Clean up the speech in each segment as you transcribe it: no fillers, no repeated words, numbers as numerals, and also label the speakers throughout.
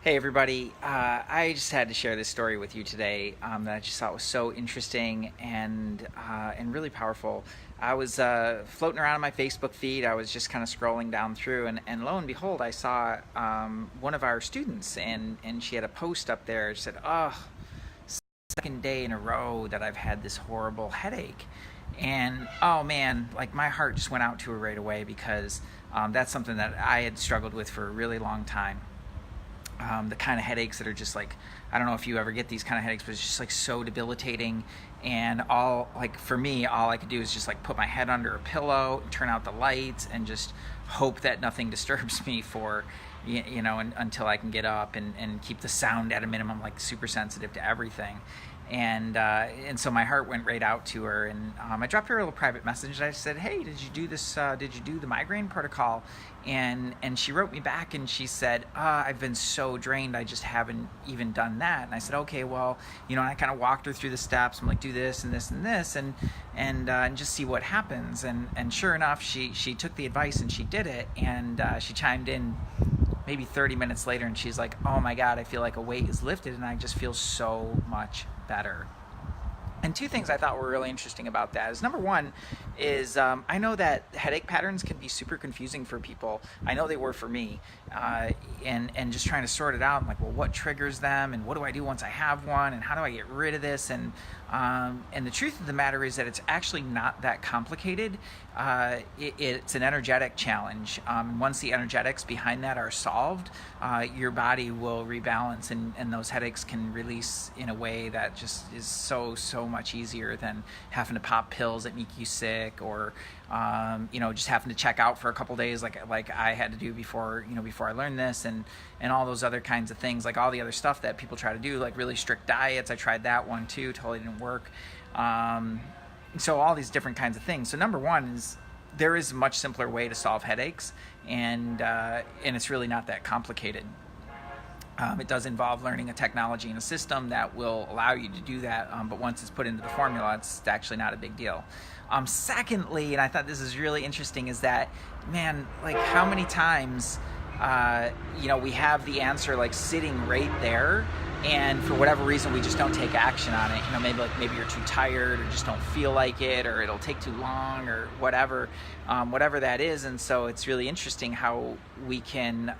Speaker 1: Hey everybody, I just had to share this story with you today that I just thought was so interesting and really powerful. I was floating around on my Facebook feed. I was just kind of scrolling down through, and lo and behold, I saw one of our students, and she had a post up there. She said, "Oh, second day in a row that I've had this horrible headache." And oh man, like my heart just went out to her right away because that's something that I had struggled with for a really long time. The kind of headaches that are just like, I don't know if you ever get these kind of headaches, but it's just like so debilitating. And all, like, for me, all I could do is just like put my head under a pillow, turn out the lights, and just hope that nothing disturbs me for until I can get up, and keep the sound at a minimum, like super sensitive to everything. And so my heart went right out to her, and I dropped her a little private message. I said, "Hey, did you do this? Did you do the migraine protocol?" And she wrote me back, and she said, "I've been so drained, I just haven't even done that." And I said, "Okay, well, and I kind of walked her through the steps. I'm like, do this and this and this, and just see what happens." And sure enough, she took the advice and she did it, and she chimed in maybe 30 minutes later, and she's like, "Oh my God, I feel like a weight is lifted, and I just feel so much better." And two things I thought were really interesting about that is, number one is, I know that headache patterns can be super confusing for people. I know they were for me, and just trying to sort it out. I'm like, well, what triggers them, and what do I do once I have one, and how do I get rid of this? And the truth of the matter is that it's actually not that complicated. It's an energetic challenge. Once the energetics behind that are solved, your body will rebalance, and those headaches can release in a way that just is so much easier than having to pop pills that make you sick, or just having to check out for a couple days like I had to do before I learned this, and all those other kinds of things, like all the other stuff that people try to do, like really strict diets. I tried that one too, totally didn't work. So all these different kinds of things. So number one is, there is a much simpler way to solve headaches, and it's really not that complicated. It does involve learning a technology and a system that will allow you to do that, but once it's put into the formula, it's actually not a big deal. Secondly, and I thought this is really interesting, is that, man, like how many times we have the answer like sitting right there, and for whatever reason we just don't take action on it. Maybe you're too tired, or just don't feel like it, or it'll take too long, or whatever that is. And so it's really interesting how we can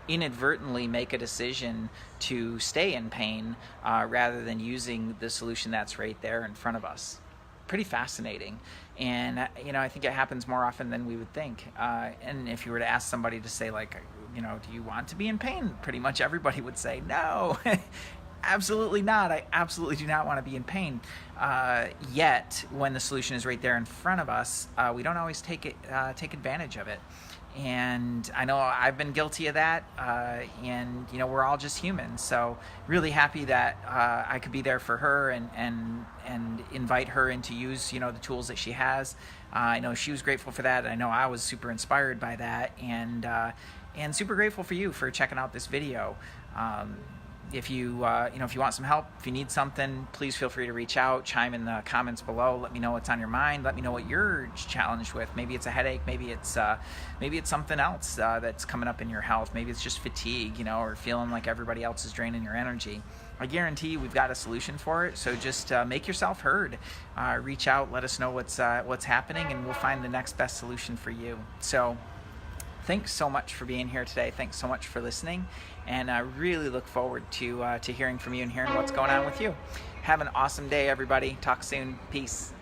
Speaker 1: inadvertently make a decision to stay in pain rather than using the solution that's right there in front of us. Pretty fascinating. And I think it happens more often than we would think. And if you were to ask somebody to say, like, do you want to be in pain, pretty much everybody would say no. Absolutely not. I absolutely do not want to be in pain. Yet when the solution is right there in front of us, we don't always take advantage of it. And I know I've been guilty of that, and we're all just humans. So really happy that I could be there for her, and invite her in to use the tools that she has. I know she was grateful for that. I know I was super inspired by that, and super grateful for you for checking out this video. If you if you want some help, if you need something, please feel free to reach out, chime in the comments below. Let me know what's on your mind. Let me know what you're challenged with. Maybe it's a headache. Maybe it's something else that's coming up in your health. Maybe it's just fatigue, or feeling like everybody else is draining your energy. I guarantee you we've got a solution for it. So just make yourself heard. Reach out. Let us know what's happening, and we'll find the next best solution for you. So thanks so much for being here today. Thanks so much for listening. And I really look forward to hearing from you and hearing what's going on with you. Have an awesome day, everybody. Talk soon. Peace.